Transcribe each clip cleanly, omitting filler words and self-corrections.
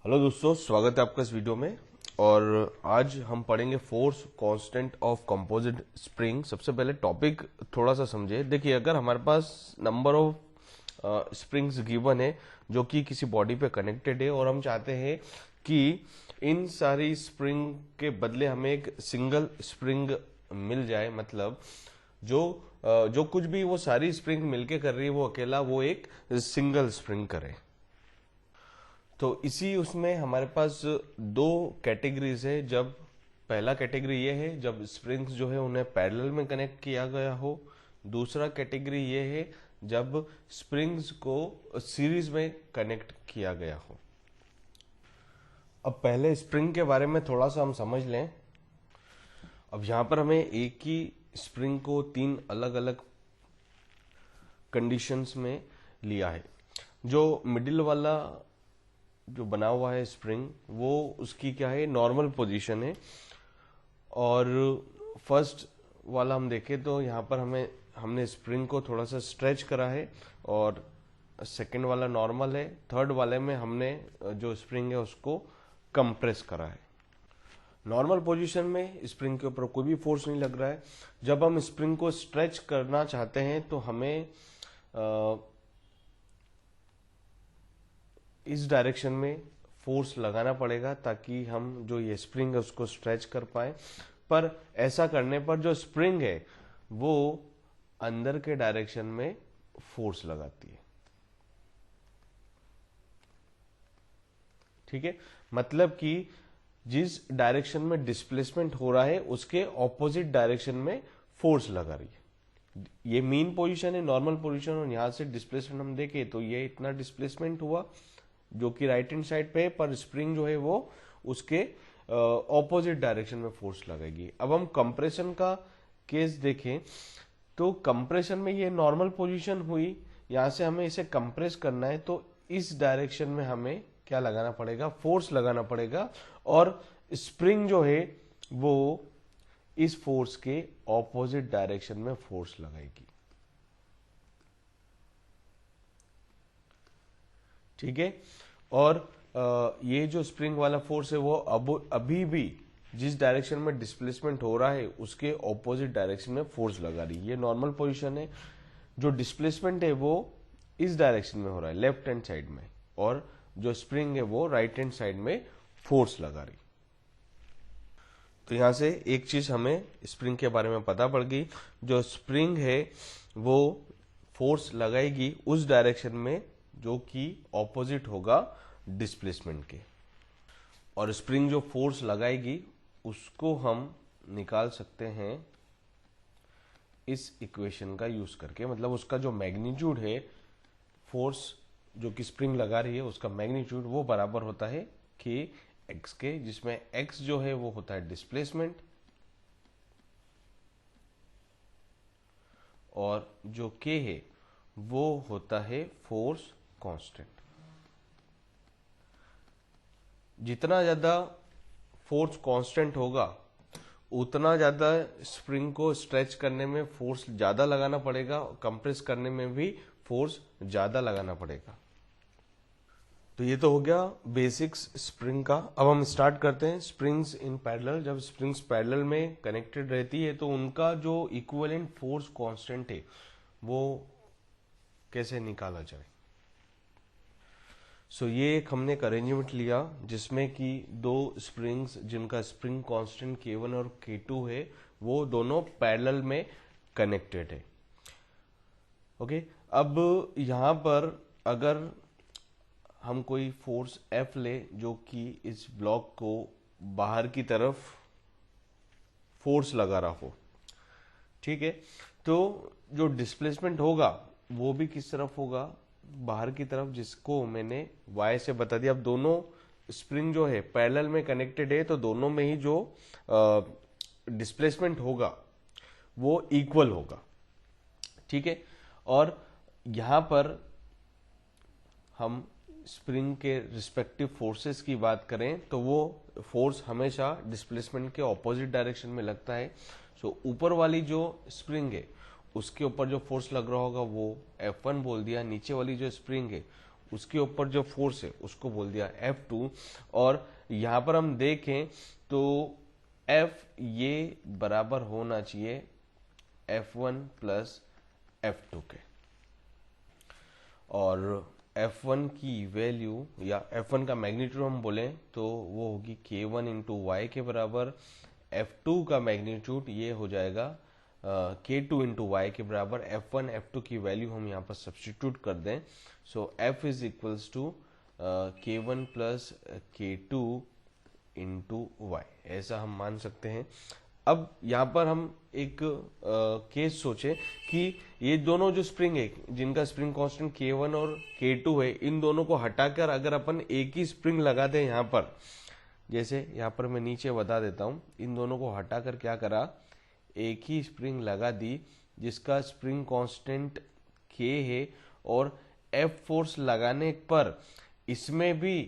Hello दोस्तों, स्वागत है आपका इस वीडियो में। और आज हम पढ़ेंगे force constant of composite spring. सबसे पहले टॉपिक थोड़ा सा समझे। देखिए, अगर हमारे पास नंबर ऑफ स्प्रिंग्स गिवन है जो कि किसी बॉडी पे कनेक्टेड है और हम चाहते हैं कि इन सारी स्प्रिंग के बदले हमें एक सिंगल स्प्रिंग मिल जाए, मतलब जो कुछ भी वो सारी स्प्रिंग मिलके कर रही है वो अकेला वो एक सिंगल स्प्रिंग करे। तो इसी उसमें हमारे पास दो कैटेगरीज है। जब पहला कैटेगरी ये है जब स्प्रिंग्स जो है उन्हें पैरेलल में कनेक्ट किया गया हो। दूसरा कैटेगरी ये है जब स्प्रिंग्स को सीरीज में कनेक्ट किया गया हो। अब पहले स्प्रिंग के बारे में थोड़ा सा हम समझ लें। अब यहां पर हमें एक ही स्प्रिंग को तीन अलग अलग कंडीशंस में लिया है। जो मिडिल वाला जो बना हुआ है स्प्रिंग, वो उसकी क्या है, नॉर्मल पोजीशन है। और फर्स्ट वाला हम देखें तो यहाँ पर हमने स्प्रिंग को थोड़ा सा स्ट्रेच करा है और सेकंड वाला नॉर्मल है। थर्ड वाले में हमने जो स्प्रिंग है उसको कंप्रेस करा है। नॉर्मल पोजीशन में स्प्रिंग के ऊपर कोई भी फोर्स नहीं लग रहा है। जब हम स्प्रिंग को स्ट्रेच करना चाहते हैं तो हमें इस डायरेक्शन में फोर्स लगाना पड़ेगा ताकि हम जो ये स्प्रिंग है उसको स्ट्रेच कर पाए। पर ऐसा करने पर जो स्प्रिंग है वो अंदर के डायरेक्शन में फोर्स लगाती है। ठीक है, मतलब कि जिस डायरेक्शन में डिस्प्लेसमेंट हो रहा है उसके ऑपोजिट डायरेक्शन में फोर्स लगा रही है। ये मीन पोजीशन है, नॉर्मल पोजीशन, और यहां से डिस्प्लेसमेंट हम देखें तो ये इतना डिस्प्लेसमेंट हुआ जो कि राइट हैंड साइड पे है, पर स्प्रिंग जो है वो उसके ऑपोजिट डायरेक्शन में फोर्स लगाएगी। अब हम कंप्रेशन का केस देखें तो कंप्रेशन में ये नॉर्मल पोजीशन हुई, यहां से हमें इसे कंप्रेस करना है तो इस डायरेक्शन में हमें क्या लगाना पड़ेगा, फोर्स लगाना पड़ेगा। और स्प्रिंग जो है वो इस फोर्स के ऑपोजिट डायरेक्शन में फोर्स लगाएगी। ठीक है, और ये जो स्प्रिंग वाला फोर्स है वो अभी भी जिस डायरेक्शन में डिस्प्लेसमेंट हो रहा है उसके ऑपोजिट डायरेक्शन में फोर्स लगा रही है। ये नॉर्मल पोजीशन है। जो डिस्प्लेसमेंट है वो इस डायरेक्शन में हो रहा है, लेफ्ट हैंड साइड में, और जो स्प्रिंग है वो राइट हैंड साइड में फोर्स लगा रही। तो यहां से एक चीज हमें स्प्रिंग के बारे में पता पड़ गई। जो स्प्रिंग है वो फोर्स लगाएगी उस डायरेक्शन में जो कि ऑपोजिट होगा डिस्प्लेसमेंट के। और स्प्रिंग जो फोर्स लगाएगी उसको हम निकाल सकते हैं इस इक्वेशन का यूज करके। मतलब उसका जो मैग्नीट्यूड है, फोर्स जो कि स्प्रिंग लगा रही है उसका मैग्नीट्यूड वो बराबर होता है के एक्स के, जिसमें एक्स जो है वो होता है डिस्प्लेसमेंट और जो के है वो होता है फोर्स कांस्टेंट। जितना ज्यादा फोर्स कांस्टेंट होगा उतना ज्यादा स्प्रिंग को स्ट्रेच करने में फोर्स ज्यादा लगाना पड़ेगा, कंप्रेस करने में भी फोर्स ज्यादा लगाना पड़ेगा। तो ये तो हो गया बेसिक्स स्प्रिंग का। अब हम स्टार्ट करते हैं स्प्रिंग्स इन पैरेलल। जब स्प्रिंग्स पैरेलल में कनेक्टेड रहती है तो उनका जो इक्विवेलेंट फोर्स कांस्टेंट है वो कैसे निकाला जाए। सो ये एक हमने एक अरेंजमेंट लिया जिसमें कि दो स्प्रिंग्स जिनका स्प्रिंग कांस्टेंट K1 और K2 है वो दोनों पैरेलल में कनेक्टेड है। ओके, अब यहां पर अगर हम कोई फोर्स F ले जो कि इस ब्लॉक को बाहर की तरफ फोर्स लगा रहा हो, ठीक है, तो जो डिस्प्लेसमेंट होगा वो भी किस तरफ होगा, बाहर की तरफ, जिसको मैंने y से बता दिया। अब दोनों स्प्रिंग जो है पैरेलल में कनेक्टेड है तो दोनों में ही जो डिस्प्लेसमेंट होगा वो इक्वल होगा। ठीक है, और यहां पर हम स्प्रिंग के रिस्पेक्टिव फोर्सेस की बात करें तो वो फोर्स हमेशा डिस्प्लेसमेंट के ऑपोजिट डायरेक्शन में लगता है। सो ऊपर वाली जो स्प्रिंग है उसके ऊपर जो फोर्स लग रहा होगा वो F1 बोल दिया, नीचे वाली जो स्प्रिंग है उसके ऊपर जो फोर्स है उसको बोल दिया F2। और यहां पर हम देखें तो F ये बराबर होना चाहिए F1 प्लस F2 के, और F1 की वैल्यू या F1 का मैग्नीट्यूड हम बोलें तो वो होगी K1 इंटू वाई के बराबर। F2 का मैग्नीट्यूड ये हो जाएगा K2 इंटू वाई के बराबर। F1 F2 की वैल्यू हम यहाँ पर सब्सटीट्यूट कर दें, so F is equals to K1 plus K2 into Y, ऐसा हम मान सकते हैं। अब यहाँ पर हम एक केस सोचे कि ये दोनों जो स्प्रिंग है जिनका स्प्रिंग कांस्टेंट K1 और K2 है, इन दोनों को हटाकर अगर अपन एक ही स्प्रिंग लगा दें यहाँ पर, जैसे यहाँ पर मैं नीचे बता देता हूँ, इन दोनों को हटाकर क्या करा, एक ही स्प्रिंग लगा दी जिसका स्प्रिंग कांस्टेंट K है, और F फोर्स लगाने पर इसमें भी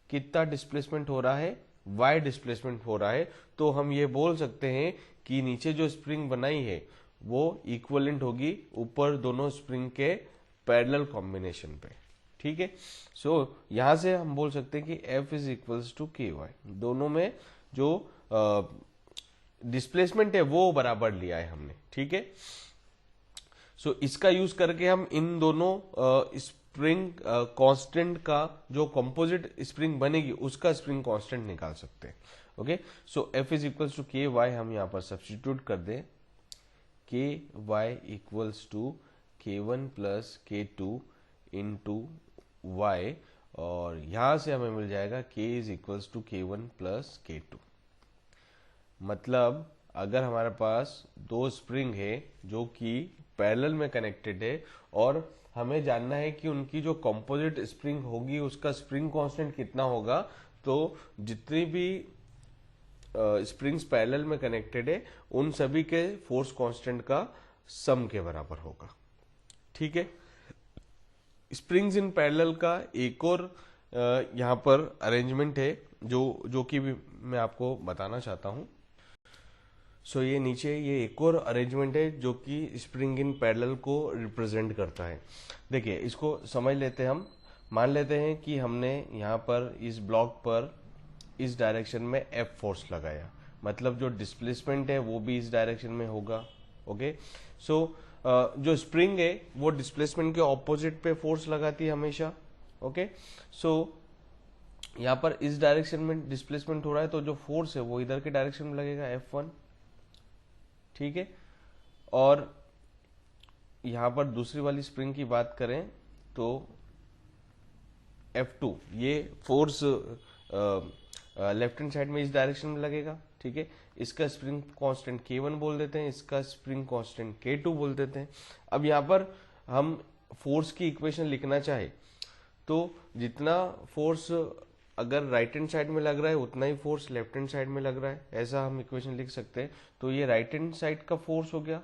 कितना डिस्प्लेसमेंट हो रहा है, y डिस्प्लेसमेंट हो रहा है। तो हम ये बोल सकते हैं कि नीचे जो स्प्रिंग बनाई है वो इक्विवेलेंट होगी ऊपर दोनों स्प्रिंग के पैरेलल कॉम्बिनेशन पे। ठीक है, सो यहां से हम बोल सकते हैं कि F is equals to KY, दोनों में जो डिस्प्लेसमेंट है वो बराबर लिया है हमने। ठीक है, सो इसका यूज करके हम इन दोनों स्प्रिंग कांस्टेंट का जो कंपोजिट स्प्रिंग बनेगी उसका स्प्रिंग कांस्टेंट निकाल सकते हैं। Okay, so F is equals to KY हम यहां पर सब्स्टिट्यूट कर दें, KY equals to K1 plus K2 into Y, और यहां से हमें मिल जाएगा K is equals to K1 plus K2। मतलब अगर हमारे पास दो स्प्रिंग है जो कि पैरेलल में कनेक्टेड है और हमें जानना है कि उनकी जो कंपोजिट स्प्रिंग होगी उसका स्प्रिंग कांस्टेंट कितना होगा, तो जितनी भी स्प्रिंग्स पैरेलल में कनेक्टेड है उन सभी के फोर्स कांस्टेंट का सम के बराबर होगा। ठीक है, स्प्रिंग्स इन पैरेलल का एक और यहां पर अरेंजमेंट है जो कि मैं आपको बताना चाहता हूं। सो ये नीचे ये एक और अरेंजमेंट है जो कि स्प्रिंग इन पैरेलल को रिप्रेजेंट करता है। देखिए इसको समझ लेते हैं हम। मान लेते हैं कि हमने यहाँ पर इस ब्लॉक पर इस डायरेक्शन में F फोर्स लगाया, मतलब जो डिस्प्लेसमेंट है वो भी इस डायरेक्शन में होगा। ओके, सो जो स्प्रिंग है वो डिस्प्लेसमेंट के ऑपोजिट पे फोर्स लगाती है हमेशा। ओके, सो यहाँ पर इस डायरेक्शन में डिस्प्लेसमेंट हो रहा है तो जो फोर्स है वो इधर के डायरेक्शन में लगेगा F1। ठीक है, और यहां पर दूसरी वाली स्प्रिंग की बात करें तो F2 ये फोर्स लेफ्ट हैंड साइड में इस डायरेक्शन में लगेगा। ठीक है, इसका स्प्रिंग कांस्टेंट K1 बोल देते हैं, इसका स्प्रिंग कांस्टेंट K2 बोल देते हैं। अब यहां पर हम फोर्स की इक्वेशन लिखना चाहे तो जितना फोर्स अगर राइट हैंड साइड में लग रहा है उतना ही फोर्स लेफ्ट हैंड साइड में लग रहा है, ऐसा हम इक्वेशन लिख सकते हैं। तो ये राइट हैंड साइड का फोर्स हो गया,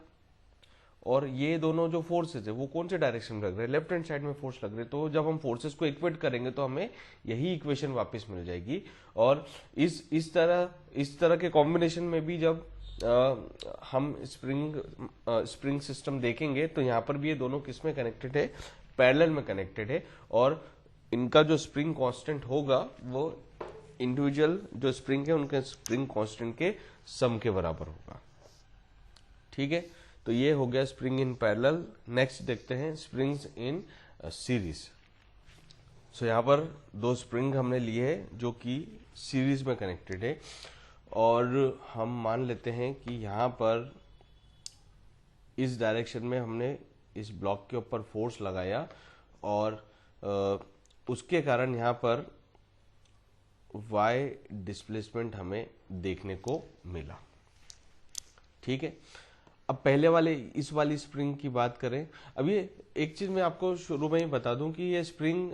और ये दोनों जो फोर्सेस है वो कौन से डायरेक्शन में लग रहे हैं, लेफ्ट हैंड साइड में फोर्स लग रहे हैं। तो जब हम फोर्सेस को इक्वेट करेंगे तो हमें यही इक्वेशन वापस मिल जाएगी। और इस तरह के कॉम्बिनेशन में भी जब हम स्प्रिंग सिस्टम देखेंगे तो यहाँ पर भी ये दोनों किस में कनेक्टेड है, पैरेलल में कनेक्टेड है, और इनका जो स्प्रिंग कांस्टेंट होगा वो इंडिविजुअल जो स्प्रिंग है उनके स्प्रिंग कांस्टेंट के सम के बराबर होगा। ठीक है, तो ये हो गया स्प्रिंग इन पैरेलल। नेक्स्ट देखते हैं स्प्रिंग्स इन सीरीज। सो यहाँ पर दो स्प्रिंग हमने लिए हैं जो कि सीरीज में कनेक्टेड है, और हम मान लेते हैं कि यहाँ पर इस डायरेक्शन में हमने इस ब्लॉक के ऊपर फोर्स लगाया और उसके कारण यहाँ पर y डिस्प्लेसमेंट हमें देखने को मिला। ठीक है, अब पहले वाले इस वाली स्प्रिंग की बात करें। अब ये एक चीज मैं आपको शुरू में ही बता दूं कि ये स्प्रिंग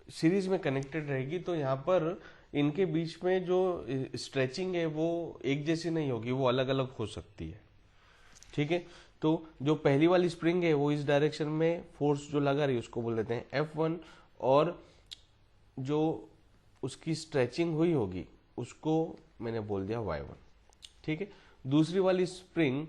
सीरीज में कनेक्टेड रहेगी तो यहाँ पर इनके बीच में जो स्ट्रेचिंग है वो एक जैसी नहीं होगी, वो अलग अलग हो सकती है। ठीक है, तो जो पहली वाली स्प्रिंग है वो इस डायरेक्शन में फोर्स जो लगा रही है उसको बोल देते हैं F1, और जो उसकी स्ट्रेचिंग हुई होगी उसको मैंने बोल दिया Y1। ठीक है, दूसरी वाली स्प्रिंग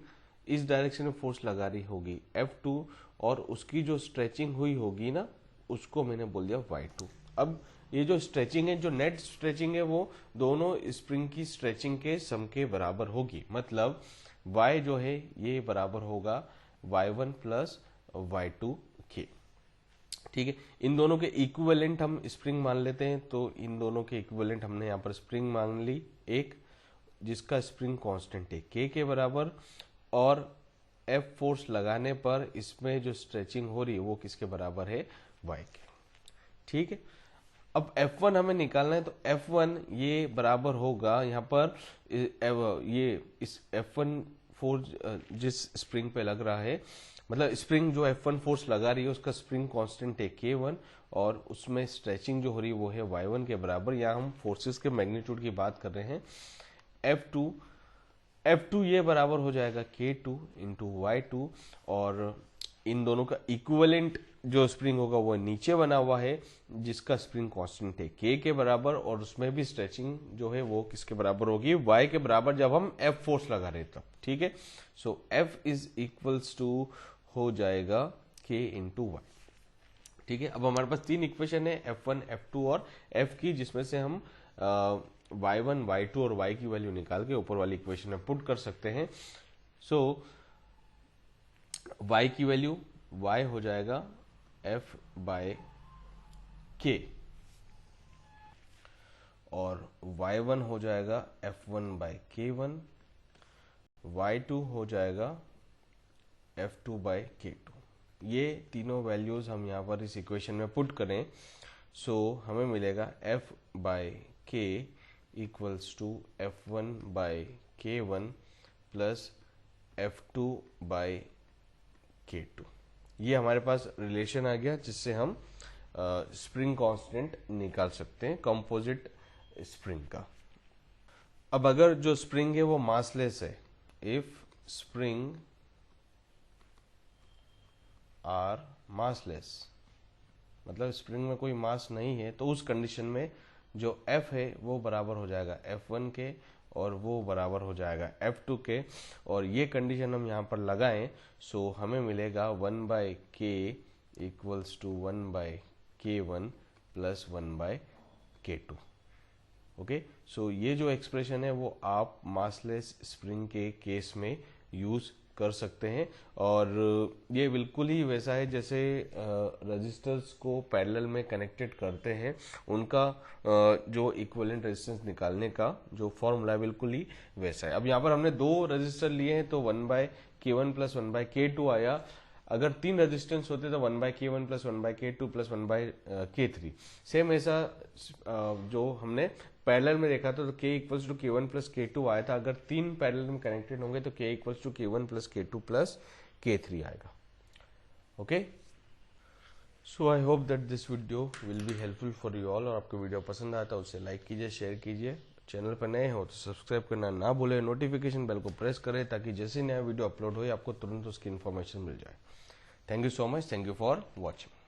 इस डायरेक्शन में फोर्स लगा रही होगी F2, और उसकी जो स्ट्रेचिंग हुई होगी ना उसको मैंने बोल दिया y2। अब ये जो स्ट्रेचिंग है, जो नेट स्ट्रेचिंग है, वो दोनों स्प्रिंग की स्ट्रेचिंग के सम के बराबर होगी। मतलब y जो है ये बराबर होगा y1 प्लस y2 के। ठीक है, इन दोनों के इक्विवेलेंट हम स्प्रिंग मान लेते हैं, तो इन दोनों के इक्विवेलेंट हमने यहाँ पर स्प्रिंग मान ली एक, जिसका स्प्रिंग कांस्टेंट है k के बराबर, और F फोर्स लगाने पर इसमें जो स्ट्रेचिंग हो रही है वो किसके बराबर है, y के। ठीक है, अब F1 हमें निकालना है, तो F1 ये बराबर होगा यहाँ पर ये इस F1 फोर्स जिस स्प्रिंग पे लग रहा है, मतलब स्प्रिंग जो F1 फोर्स लगा रही है उसका स्प्रिंग कांस्टेंट है K1, और उसमें स्ट्रेचिंग जो हो रही है वो है Y1 के बराबर। यहाँ हम फोर्सेस के मैग्नीट्यूड की बात कर रहे हैं। F2 ये बराबर हो जाएगा K2 इंटू Y2, और इन दोनों का इक्विवेलेंट जो स्प्रिंग होगा वो नीचे बना हुआ है, जिसका स्प्रिंग कांस्टेंट है K के बराबर, और उसमें भी स्ट्रेचिंग जो है वो किसके बराबर होगी, Y के बराबर, जब हम F फोर्स लगा रहे तब। ठीक है, सो F इज इक्वल्स टू हो जाएगा K इंटू Y। ठीक है, अब हमारे पास तीन इक्वेशन है, F1, F2 और F की, जिसमें से हम y1, y2 और y की वैल्यू निकाल के ऊपर वाली इक्वेशन में पुट कर सकते हैं। सो y की वैल्यू y हो जाएगा f बाय k, और y1 हो जाएगा f1 बाय k1, y2 हो जाएगा f2 बाय k2। ये तीनों वैल्यूज हम यहाँ पर इस इक्वेशन में पुट करें, सो हमें मिलेगा f by k equals to f1 by k1 plus f2 by k2। ये हमारे पास रिलेशन आ गया, जिससे हम स्प्रिंग कांस्टेंट निकाल सकते हैं कंपोजिट स्प्रिंग का। अब अगर जो स्प्रिंग है वो मासलेस है, इफ स्प्रिंग आर मासलेस, मतलब स्प्रिंग में कोई मास नहीं है, तो उस कंडीशन में जो F है वो बराबर हो जाएगा F1 के, और वो बराबर हो जाएगा F2 के, और ये कंडीशन हम यहाँ पर लगाएं, सो हमें मिलेगा 1 by k equals to 1 by k1 plus 1 by k2। Okay, so ये जो एक्सप्रेशन है वो आप मासलेस स्प्रिंग के केस में यूज कर सकते हैं, और ये बिल्कुल ही वैसा है जैसे रजिस्टर्स को पैरेलल में कनेक्टेड करते हैं, उनका जो इक्विवेलेंट रेजिस्टेंस निकालने का जो फॉर्मूला है बिल्कुल ही वैसा है। अब यहाँ पर हमने दो रजिस्टर लिए हैं, तो 1 by k1 plus 1 by k2 आया। अगर तीन रेजिस्टेंस होते तो 1 by k1 plus 1 by k2 plus 1 by k3। Same ऐसा जो हमने पैरेलल में देखा था, तो k equals to k1 plus k2 आया था। अगर तीन पैरेलल में कनेक्टेड होंगे तो k equals to k1 plus k2 plus k3 आएगा। Okay, so I hope that this video will be helpful for you all, और आपको वीडियो पसंद आया तो उसे लाइक कीजिए, शेयर कीजिए। चैनल पर नए हो तो सब्सक्राइब करना ना भूलें, नोटिफिकेशन बेल को प्रेस करें ताकि जैसे नया वीडियो अपलोड हो आपको तुरंत उसकी इन्फॉर्मेशन मिल जाए। Thank you so much, thank you for watching.